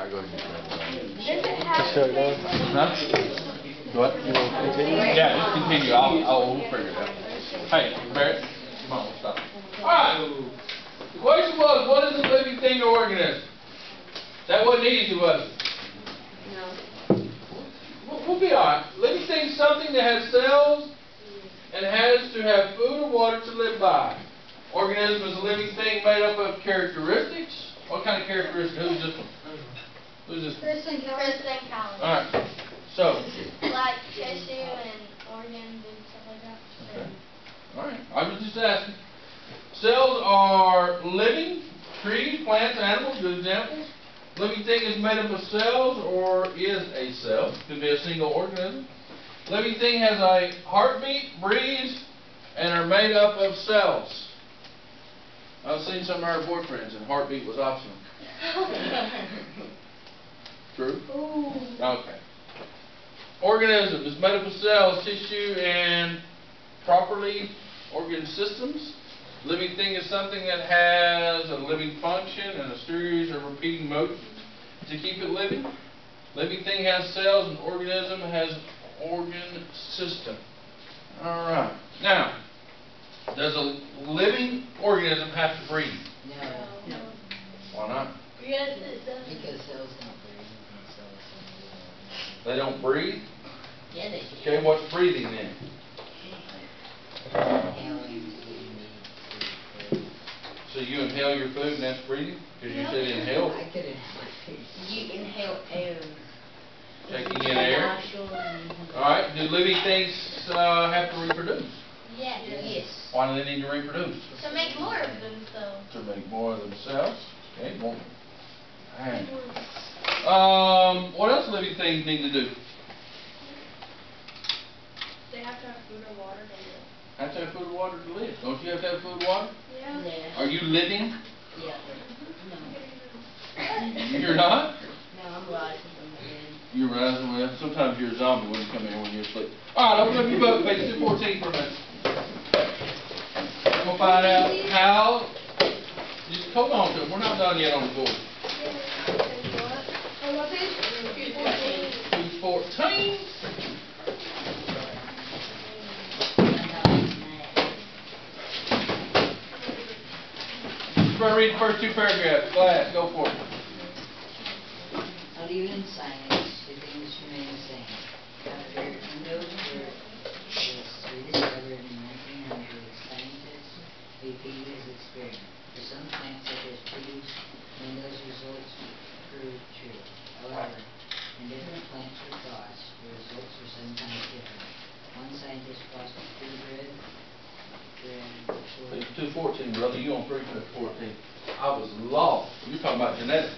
Alright, go ahead and Does it have Huh? What? You want to continue? Yeah, just continue. I'll figure it out. Hey, Barrett, come on, we'll stop. Alright. The question was, what is a living thing or organism? That wasn't easy, was it? No. We'll be alright. Living thing is something that has cells and has to have food or water to live by. Organism is a living thing made up of characteristics. What kind of characteristics? Who's this one? Who's this one? Kristen Callan. Alright. So. Like tissue and organs and stuff like that. Okay. Alright. I was just asking. Cells are living, trees, plants, animals, good examples. Living thing is made up of cells or is a cell. Could be a single organism. Living thing has a heartbeat, breathes, and are made up of cells. I've seen some of our boyfriends and heartbeat was optional. True? Ooh. Okay. Organism is made up of cells, tissue, and properly organ systems. Living thing is something that has a living function and a series of repeating motions to keep it living. Living thing has cells, and organism has organ system. Alright. Now, does a living organism have to breathe? No. Why not? Yes, it does. Because cells don't breathe. And cells don't They don't breathe? Yeah, they do. Okay, what's breathing then? Inhaling, food. So you inhale your food and that's breathing? Because you said inhale. I could inhale. You inhale air. Taking in air. Alright, do living things have to reproduce? Yes. Yes. Why do they need to reproduce? To make more of themselves. To make more of themselves. Okay, more. Alright. What else living things need to do? They have to have food or water to live. Have to have food and water to live. Don't you have to have food and water? Yeah. Yeah. Are you living? Yeah. You're not? No, I'm rising from the dead. You're rising. Well, sometimes you're a zombie when you come in when you're asleep. Alright, open up your book, page 214 for a minute. We'll find out how. Just hold on to it. We're not done yet on the board. 214. Just read the first two paragraphs. Class, go for it. Not even in science do things remain the same. After Windows was rediscovered in 1900, scientists repeated his experiment. For some plants such as trees, Windows results proved true. However, when different plants were crossed, the results were sometimes different. One scientist crossed tree bread Page 214, brother. You on 314. I was lost. You're talking about genetics.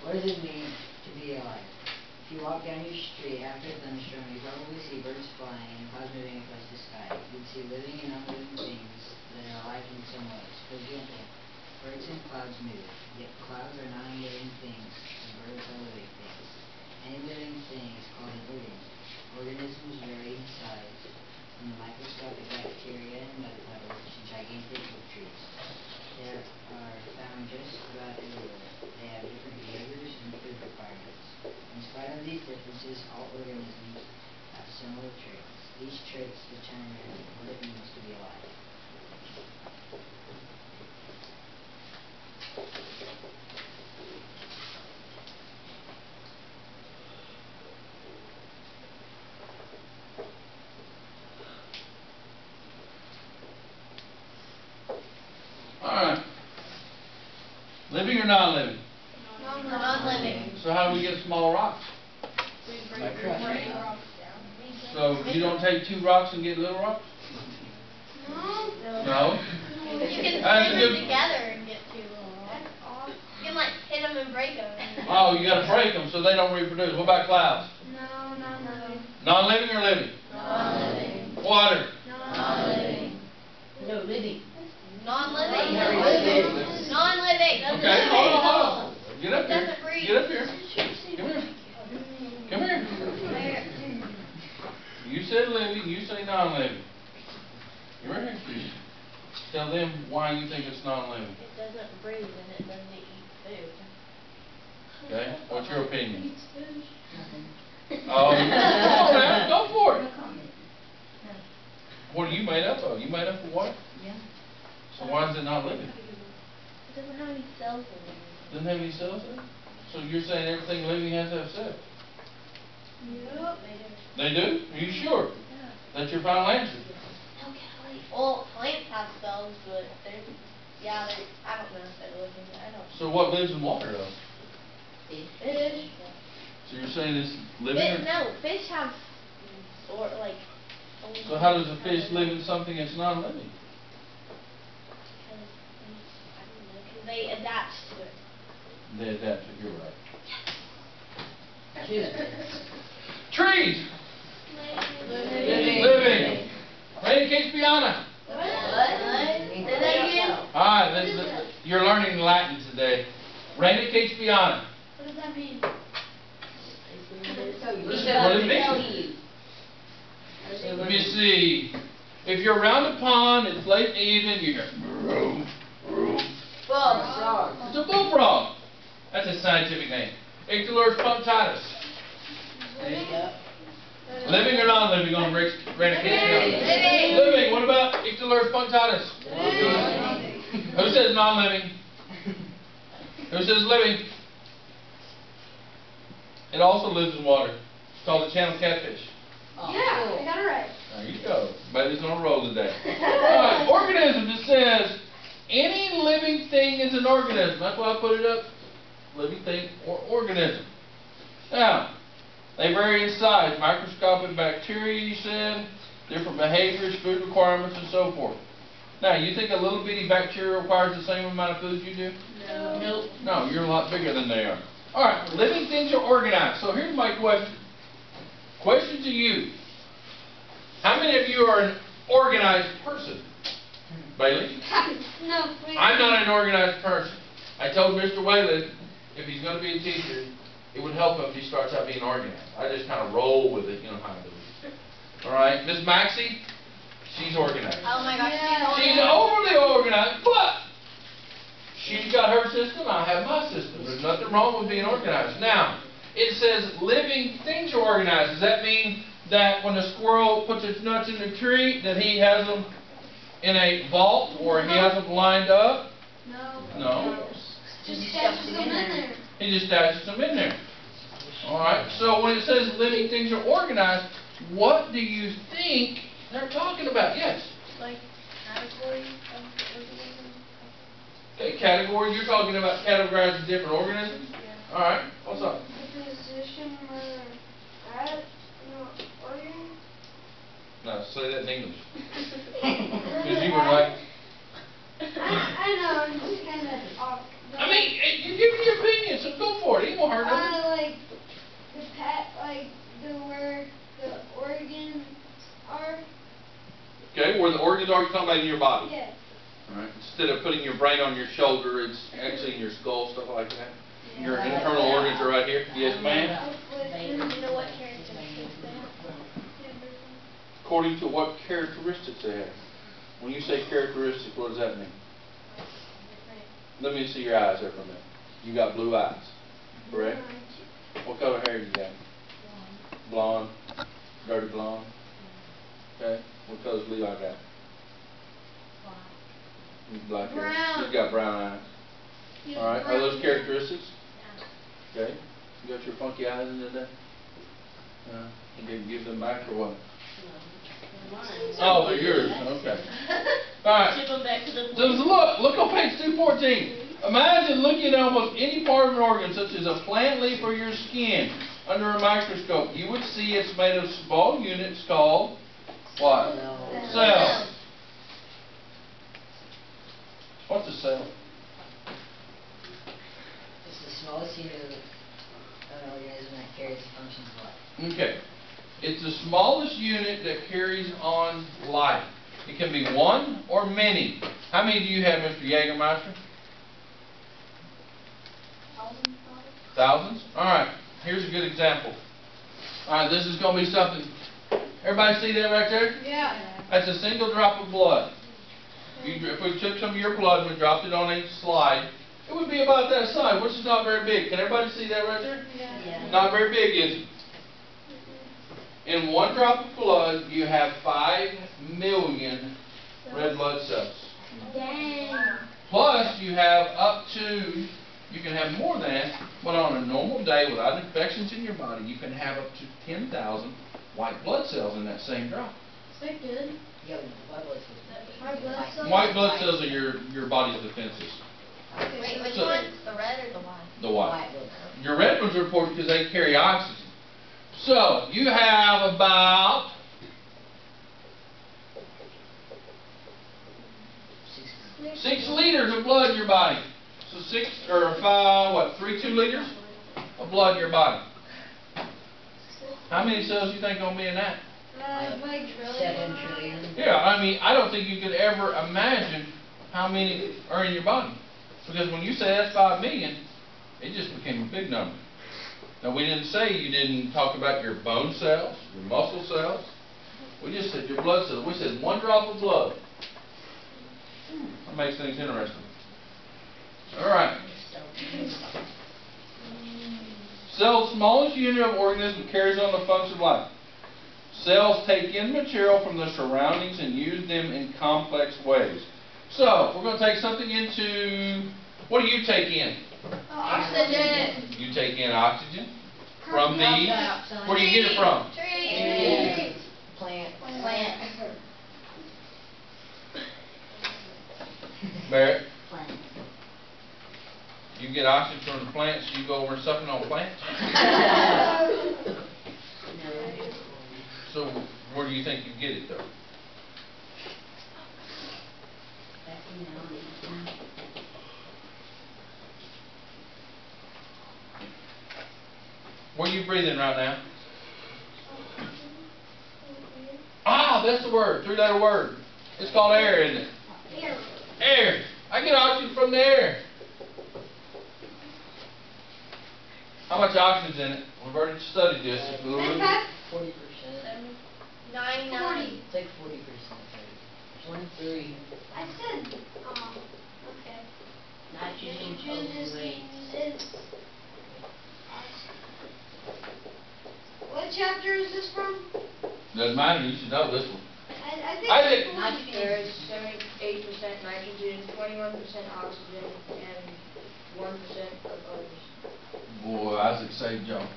What does it mean to be alive? If you walk down your street after a thunderstorm, you probably see birds flying and clouds moving across the sky. You'd see living and unliving things that are alike in some ways. For example, birds and clouds move, yet clouds are non-living things and birds are living things. Any living thing is called an organism. Organisms vary in size, from the microscopic bacteria and mud puddles to gigantic oak trees. They are found just about everywhere. They have different behaviors and food requirements. In spite of these differences, all organisms have similar traits. These traits determine what it means to be alive. Alright. Living or non-living? Non-living. So how do we get small rocks? By crushing them. So you don't take two rocks and get little rocks? No? You can That's sling good. them together and get two little rocks. You can like hit them and break them. Oh, you gotta break them so they don't reproduce. What about clouds? No, non-living. Non-living or living? Non-living. Water? Non-living. No, living. Non-living. Non-living. Non-living. Okay, hold on. Get up here. Doesn't breathe. Get up here. Come here. Come here. You said living, you say non-living. Come here. Tell them why you think it's non-living. It doesn't breathe and it Okay, what's your opinion? Nothing. Oh, come on, man, go for No it. comment. What are you made up of? You made up of what? Yeah. So why is it not living? It doesn't have any cells in it. Doesn't have any cells in it? So you're saying everything living has to have cells? Yep. They do? Are you sure? Yeah. That's your final answer? Okay. Well, plants have cells, but I don't know if they're living. I don't. So what lives in water though? Fish. So you're saying it's living? Or? No, fish have, or like. So how does a fish live in something that's not living? Because they adapt to it. They adapt to it, you're right. Choose. Trees! Living. Living! Ready, Caspiana? What? Say that again. Alright, you're learning Latin today. Ready, Caspiana? What does that mean? What does it mean? Let me see. If you're around a pond, it's late in the evening, you hear vroom, vroom. Frog. It's a bullfrog. That's a scientific name. Ictalurus punctatus. Living or non-living on Living. Living. What about Ictalurus punctatus? Who says non-living? Who says living? It also lives in water. It's called a channel catfish. Yeah, I got it right. There you go. Everybody's on a roll today. Alright, organism. It says any living thing is an organism. That's why I put it up. Living thing or organism. Now, they vary in size. Microscopic bacteria, you said. Different behaviors, food requirements, and so forth. Now, you think a little bitty bacteria requires the same amount of food you do? No. Nope. No, you're a lot bigger than they are. Alright, living things are organized. So here's my question. Question to you. How many of you are an organized person? Bailey? No. I'm not an organized person. I told Mr. Whalen if he's going to be a teacher, it would help him if he starts out being organized. I just kind of roll with it, you know how I do it. Alright, Miss Maxie, she's organized. Oh my gosh. She's overly organized, but she's got her system, I have my system. There's nothing wrong with being organized. Now, it says living things are organized. Does that mean that when a squirrel puts its nuts in the tree, that he has them in a vault or he has them lined up? No. No. Just stashes them in there. He just stashes them in there. Alright, so when it says living things are organized, what do you think they're talking about? Yes? Like categories of organisms. Okay, categories. You're talking about categorizing different organisms? Yeah. Alright, what's up? The position where at organ. No, say that in English. Because you were like... I know, I'm just kind of off. I mean, you're giving your opinion, so go for it. It ain't gonna hurt nothing. Like the where the organs are. Okay, where the organs are, you're talking about in your body. Yes. Alright, instead of putting your brain on your shoulder, it's actually in your skull, stuff like that. Your Yeah. internal organs are right here. Yes, ma'am? You know what characteristics they have? According to what characteristics they have. When you say characteristics, what does that mean? Let me see your eyes there for a minute. You got blue eyes, correct? What color hair you got? Blonde. Dirty blonde. Okay. What color's Levi got? Black hair. Brown. She's got brown eyes. Alright. Are those characteristics? Okay. You got your funky eyes in there? You didn't give them back or what? Oh, they're yours. Okay. Alright. Ship them back to the So look on page 214. Imagine looking at almost any part of an organ, such as a plant leaf or your skin, under a microscope. You would see it's made of small units called what? Cells. What's a cell? It's the smallest unit of an organism that carries the functions of life. Okay. It's the smallest unit that carries on life. It can be one or many. How many do you have, Mr. Jägermeister? Thousands? Alright, here's a good example. Alright, this is going to be something. Everybody see that right there? Yeah. That's a single drop of blood. If we took some of your blood and we dropped it on a slide, it would be about that size, which is not very big. Can everybody see that right there? Yeah. Not very big, is it? In one drop of blood, you have 5 million red blood cells. Dang. Plus, you have up to, you can have more than that, but on a normal day without infections in your body, you can have up to 10,000 white blood cells in that same drop. Is that good? Yeah, what was it? White blood cells? White blood cells are your body's defenses. Wait, which So- one's the red or the white? The white. White blood cells. Your red ones are important because they carry oxygen. So, you have about 6 liters of blood in your body. So 6 or 5, what, 2 liters of blood in your body. How many cells do you think are going to be in that? Like 7 trillion. Yeah, I mean, I don't think you could ever imagine how many are in your body. Because when you say that's 5 million, it just became a big number. Now, we didn't say you didn't talk about your bone cells, your muscle cells. We just said your blood cells. We said 1 drop of blood. That makes things interesting. All right. Cell's smallest unit of organism carries on the function of life. Cells take in material from the surroundings and use them in complex ways. So, we're going to take something into, what do you take in? Oxygen. You take in oxygen from the, Dioxide. where do you get it from? Trees. Plant. Plant. Barrett, Plant. you get oxygen from the plants, you go over sucking on plants? No. So, where do you think you get it though? That's in the Where are you breathing right now? Ah, that's the word, 3-letter word. It's called air, isn't it? Here. Air. I get oxygen from the air. How much oxygen's in it? We've already studied this. 40%. 99. It's like 40%. 23. I said, okay. Nitrogen Nitrogen overweight. is. What chapter is this from? Doesn't matter, you should know this one. I think. I think- Nitrogen. There's 78% nitrogen, 21% oxygen, and 1% of others. Boy, Isaac saved y'all.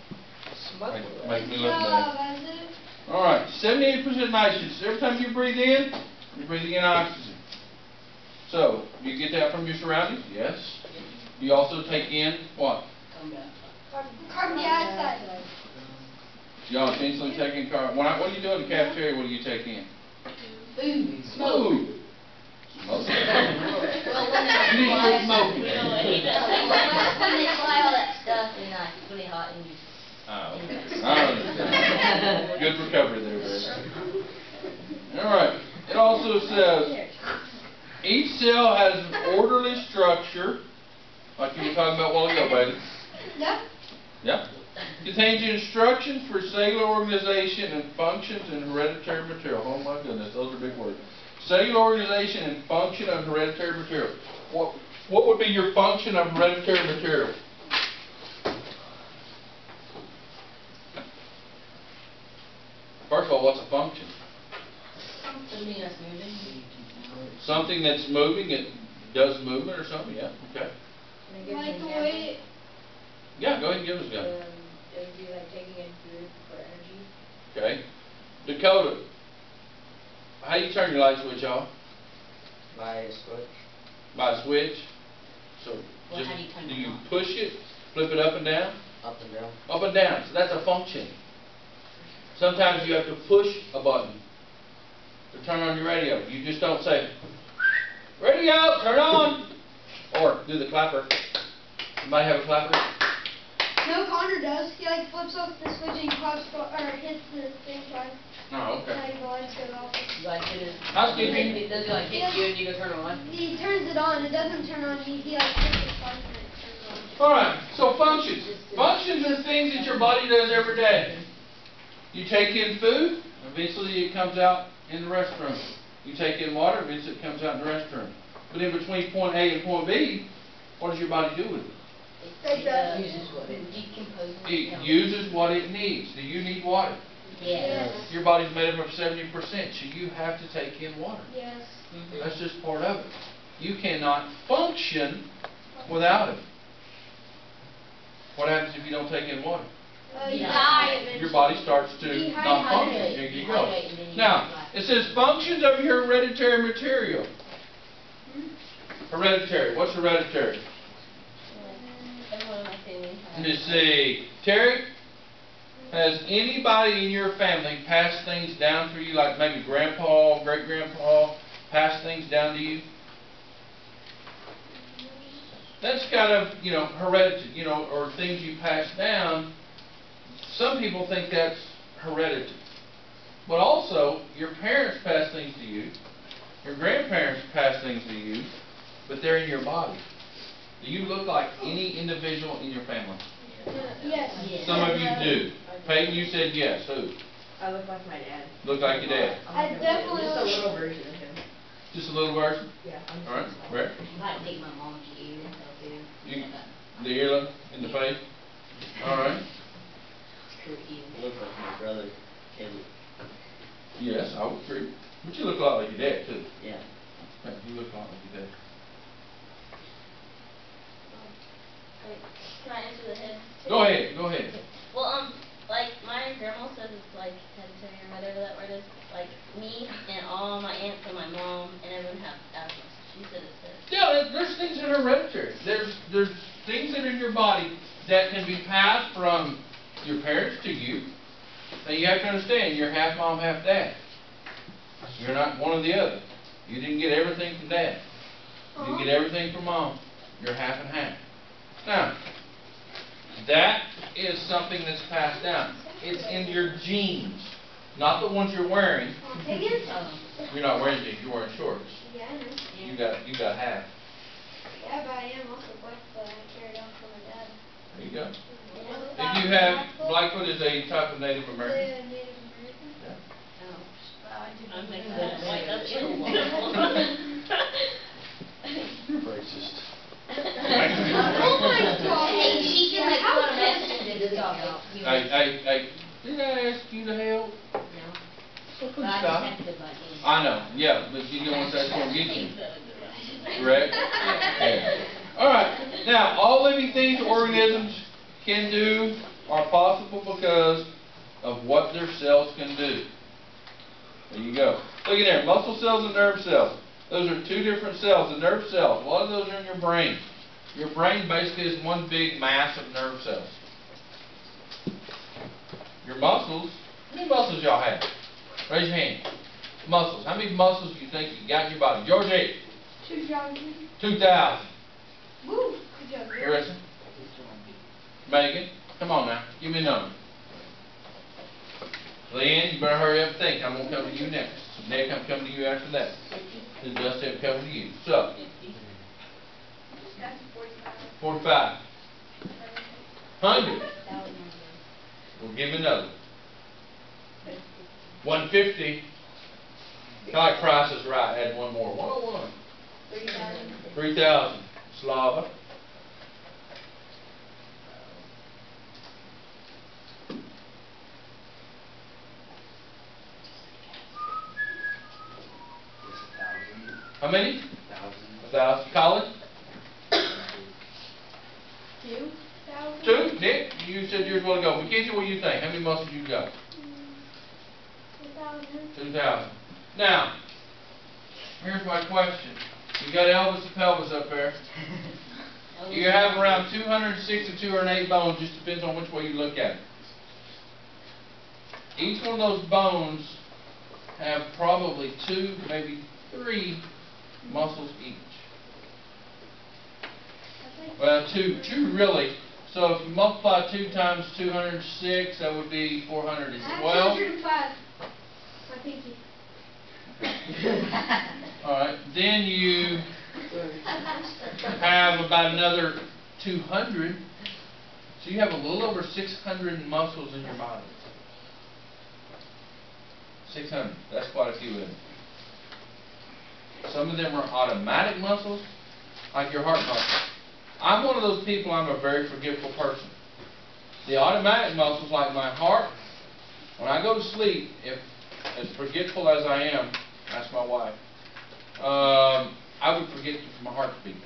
Make me Good look job, bad. Isaac. Alright, 78% nitrogen. So every time you breathe in, you're breathing in oxygen. So, you get that from your surroundings? Yes. You also take in what? Carbon dioxide. Y'all intentionally take in carbon. What are you doing in the cafeteria? What do you take in? Food. Smoke. Smoke. Well, when You need to quit smoking. when they fly all that stuff and it's really hot and you. Oh, I understand. Good recovery there, Barry. Alright, it also says, each cell has an orderly structure, like you were talking about a while ago, baby. Yep. Yep. Contains instructions for cellular organization and functions and hereditary material. Oh my goodness, those are big words. Cellular organization and function of hereditary material. What would be your function of hereditary material? First of all, what's a function? Something that's moving. Something that's moving, it does movement or something, yeah, okay. Can I give Like an the example? way. Yeah, go ahead and give us a go. It would be like taking in food for energy. Okay. Dakota, how you turn your light switch off? By a switch. By a switch? So, Well, just, how do you turn do it you on? push it, flip it up and down? Up and down. Up and down, so that's a function. Sometimes you have to push a button to turn on your radio. You just don't say, radio, turn on! Or do the clapper. Somebody have a clapper? No, Connor does. He like flips off the switch and he claps or hits the thing twice. Oh, okay. Like the lights go off. Like it is. Housekeeping. Does it like hit you and you go turn it on? He turns it on. It doesn't turn on. He like hits the button and it turns on. Alright, so functions. Functions are things that your body does every day. You take in food, eventually it comes out in the restroom. You take in water, eventually it comes out in the restroom. But in between point A and point B, What does your body do with it? It Uses what it- decomposes. It uses what it needs. Do you need water? Yes. Your body's made up of 70%, so you have to take in water. Yes. Mhm. That's just part of it. You cannot function without it. What happens if you don't take in water? You Yeah. die eventually. Your body starts to not function. Dehydrate. There you go. Dehydrate and then you Now, die. it says functions of your hereditary material. Hereditary. What's hereditary? Everyone in my family has. Let's see. Terry, has anybody in your family passed things down through you, like maybe grandpa, great-grandpa, passed things down to you? That's kind of, heredity, or things you pass down. Some people think that's heredity. But also, your parents pass things to you. Your grandparents pass things to you, but they're in your body. Do you look like any individual in your family? Yes. Yes. Some of you do. Peyton, you said yes. Who? I look like my dad. Look like your dad. I definitely Just a look- little version of him. Just a little version? Yeah. I'm All right. just- Rick? You might take my mom's ear and help you. You, the ear in the face? All right. Kurt you. Look like my brother, Caleb. Yes, I would agree. But you look a lot like your dad, too. Yeah. Yeah, you look a lot like your dad. Can I answer the head? Go ahead, go ahead. Well, like my grandma says it's like hereditary or whatever that word is. Like me and all my aunts and my mom and everyone have asthma. She said it's hereditary. Yeah, there's things that are hereditary. There's things that are in your body that can be passed from your parents to you. Now you have to understand, you're half mom, half dad. You're not one or the other. You didn't get everything from dad. You didn't get everything from mom. You're half and half. Now, that is something that's passed down. It's in your genes, not the ones you're wearing. Take it? You're not wearing jeans, you're wearing shorts. Yeah, I know. You got half. Yeah, but I am also black, but I carried on from my dad. There you go. Yeah. If you have, Blackfoot is a type of Native The American. Native American. Yeah. Wow, I didn't I'm know making that. that white. That's so You're racist. Oh my God. Hey, she can make How fun of can- us and stop it. Hey, did I ask you to help? No. Well, But please I stop. just have to butt in. I know, yeah, but you don't want that's gonna get you, correct? Yeah. Alright, now, all living things, organisms can do are possible because of what their cells can do. There you go. Look at there, muscle cells and nerve cells. Those are two different cells. The nerve cells, a lot of those are in your brain. Your brain basically is one big mass of nerve cells. Your muscles, how many muscles y'all have? Raise your hand. Muscles. How many muscles do you think you got in your body? Georgie? 2,000. 2,000. Woo. Good job. Harrison? Megan? Come on now. Give me a number. Leanne, you better hurry up and think. I'm going to come to you next. Nick, I'm coming to you after that. Then Dusty, I'm coming to you. So, 45. 100. Well, give me another. 150. Kind of like Price is Right. Add one more. 101. 3,000. 3,000. Slava. Just 1,000. How many? 1,000. 1,000. Colin? 2,000. 2. Nick, you said yours will go. Mackenzie, what do you think? How many muscles you got? 2,000. 2,000. Now, here's my question. You got Elvis the pelvis up there. You have around 206 to 208 bones, just depends on which way you look at it. Each one of those bones have probably 2, maybe 3 muscles each. Well, two really. So if you multiply 2 times 206, that would be 412. 205. My pinky. Alright, then you have about another 200. So you have a little over 600 muscles in your body. 600. That's quite a few of them. Some of them are automatic muscles, like your heart muscle. I'm one of those people, I'm a very forgetful person. The automatic muscles, like my heart, when I go to sleep, if as forgetful as I am, ask my wife, I would forget my heart to beat.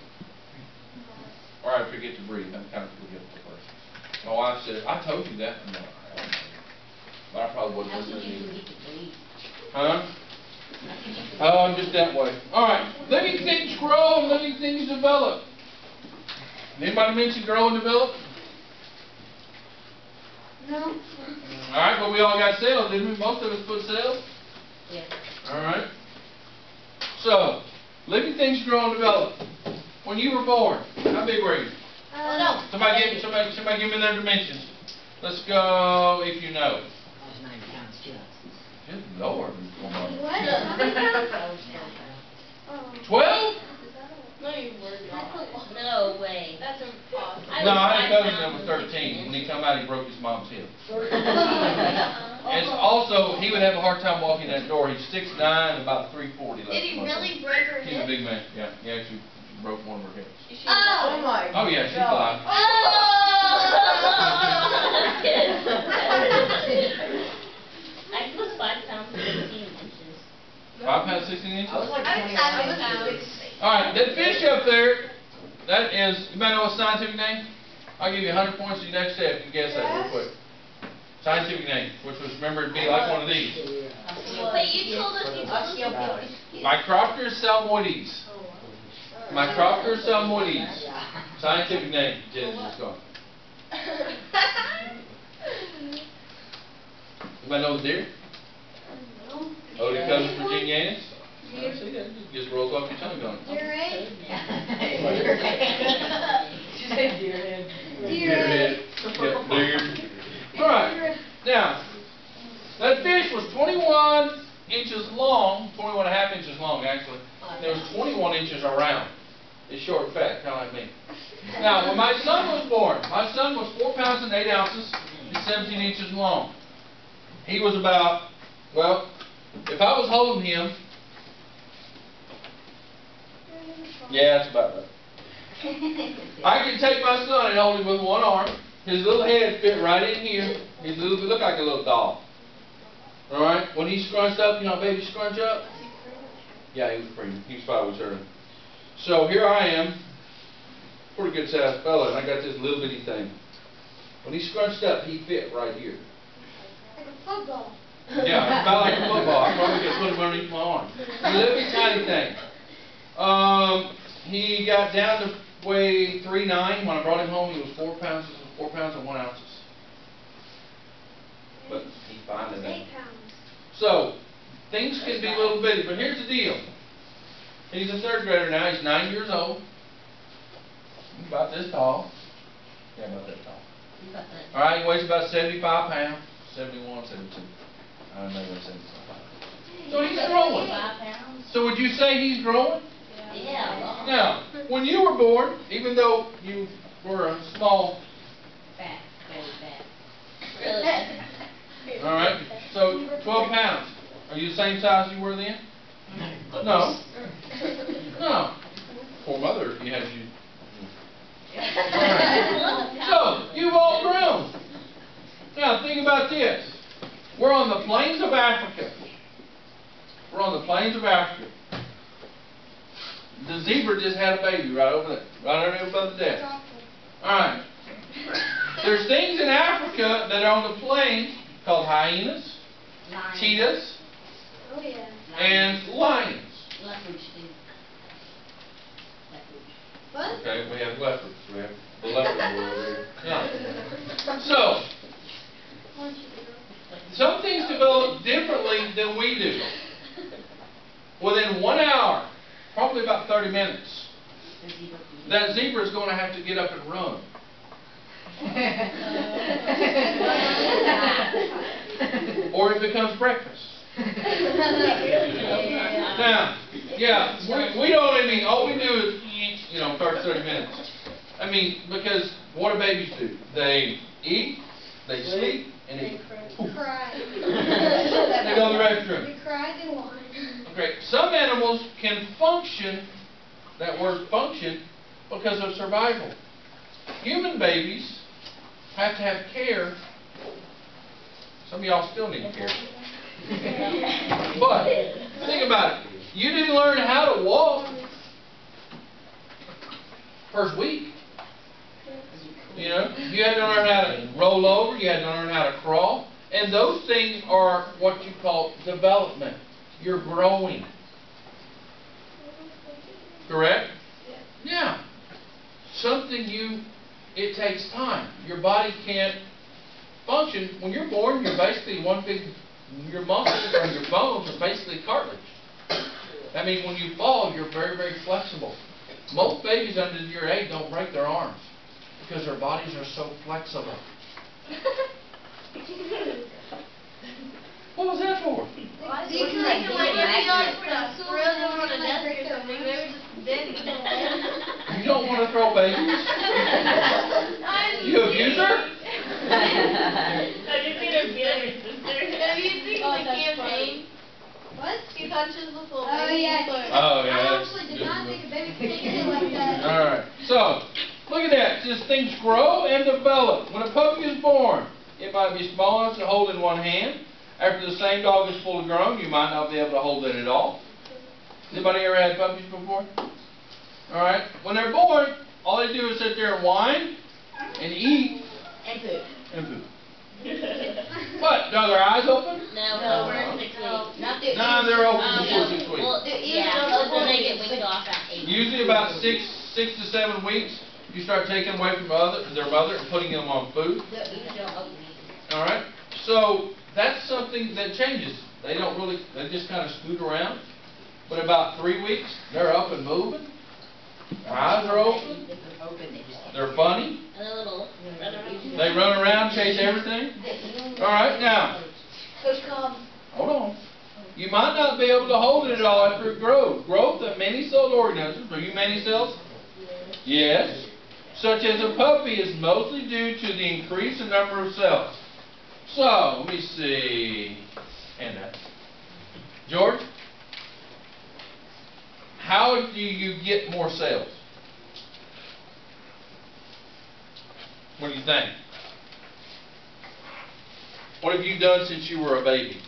Or I'd forget to breathe. I'm kind of a forgetful person. My wife said, I told you that. No, I don't know. But I probably wasn't How can listening you to you. forget to breathe? Huh? Oh, I'm just that way. Alright, living things grow and living things develop. Anybody mention grow and develop? No. Alright, but we all got cells, didn't we? Most of us put cells. Yeah. Alright. So, living things grow and develop. When you were born, how big were you? No. Somebody give me their dimensions. Let's go if you know. I was 9 pounds, 2 ounces. Good Lord. What? How many pounds? I was 12 pounds. 12? No, you were not. No way. That's impossible. I No, was I had a 5 cousin that pounds was and 13. When he 16 come out, he broke his mom's hip. Did And also, he would have a hard time walking that door. He's 6'9", about 340. he really break her He's a hip? big man. Yeah, he actually broke one of her hips. Oh my. Oh yeah, she's alive. I was 5 pounds and 16 inches. 5 pounds 16 inches. I was like I was 20 7 pounds. Alright, that fish up there, that is, you might know a scientific name? I'll give you 100 points for your next step if you guess that real quick. Scientific name, which was, remember, it'd be like one of these. Wait, you told us. Micropterus salmoides. Micropterus salmoides. Scientific name. Jen's just gone. Anybody know the deer? Oedicus virginianus? I see that. It just rolls off your tongue going. Deer egg? She said deer head. Deer egg. Yeah, deer. Alright, now, that fish was 21 inches long, 21 and a half inches long actually. There was 21 inches around. It's short and fat, kind of like me. Now, when my son was born, my son was 4 pounds and 8 ounces and 17 inches long. He was about, well, if I was holding him, yeah, that's about right. I could take my son and hold him with one arm. His little head fit right in here. He looked like a little doll. Alright? When he scrunched up, you know, baby scrunch up? Yeah, he was pretty. He was 5 weeks early. So here I am, pretty good sized fella, and I got this little bitty thing. When he scrunched up, he fit right here. Like a football. Yeah, about like a football. I probably could put him underneath my arm. A little bitty tiny thing. He got down to weigh 3'9". When I brought him home, he was 4 pounds and 1 ounces. But he finally did. 8 pounds. So, things can be a little bitty, but here's the deal. He's a 3rd grader now. He's 9 years old. He's about this tall. Yeah, about that tall. Alright, he weighs about 75 pounds. 71, 72. I don't know what 75 pounds. So he's growing. 5 pounds? So would you say he's growing? Yeah. Now, when you were born, even though you were a small, Fat, very fat. Really? alright, so 12 pounds. Are you the same size you were then? No. No. Poor mother, if you had you. Alright. So, you've all grown. Now, think about this. We're on the plains of Africa. We're on the plains of Africa. The zebra just had a baby right over there. Right over there above the desk. Alright. There's things in Africa that are on the plains called hyenas, cheetahs, Oh yeah. and lions. Leopard, Steve. Leopard. What? Okay, we have leopards. We have the leopard boy over here. Yeah. So, some things develop differently than we do. Within 1 hour, probably about 30 minutes, that zebra is going to have to get up and run. Or it becomes breakfast. Now, yeah, we don't, I mean, all we do is, you know, first 30 minutes. I mean, because what do babies do? They eat, they sleep, and they Cry. they go to the restroom. They cry, they whine. Okay, some animals can function, that word function, because of survival. human babies have to have care. Some of y'all still need care. But, think about it. You didn't learn how to walk first week. You know, you had to learn how to roll over, you had to learn how to crawl. And those things are what you call development. You're growing. Correct? Yeah. It takes time. Your body can't function. When you're born, you're basically your muscles or your bones are basically cartilage. That means when you fall, you're very, very flexible. Most babies under your age don't break their arms because their bodies are so flexible. What was that for? You You don't want to throw babies? You abuser? Have you seen the campaign? What? He punches the full Oh, yeah. Oh, yeah. I actually did not think a baby could take it like that. Alright, so, look at that. Just things grow and develop. When a puppy is born, it might be small enough to hold in one hand. After the same dog is fully grown, you might not be able to hold it at all. Anybody ever had puppies before? Alright, when they're born, all they do is sit there and whine and eat And poop. and poop. What? Are their eyes open? No, No. we're 6 weeks. Not the Nah, they're open Oh, before yeah. 6 weeks. Well, yeah, but then they get weaned off at 8. Usually about 6 to 7 weeks, you start taking away from their mother and putting them on food. Alright? So, that's something that changes. They just kind of scoot around. But about 3 weeks, they're up and moving. Their eyes are open. They're funny. And a little run around. They run around, chase everything. Alright, now, Coach Cobb. hold on. You might not be able to hold it at all after it grows. Growth of many-celled organisms. Are you many-cells? Yes. Such as a puppy is mostly due to the increase in number of cells. So, let me see. Hand that. George? How do you get more cells? What do you think? What have you done since you were a baby?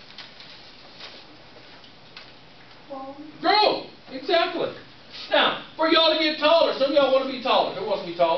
Grow! Exactly. Now, for y'all to get taller, some of y'all want to be taller. Who wants to be taller?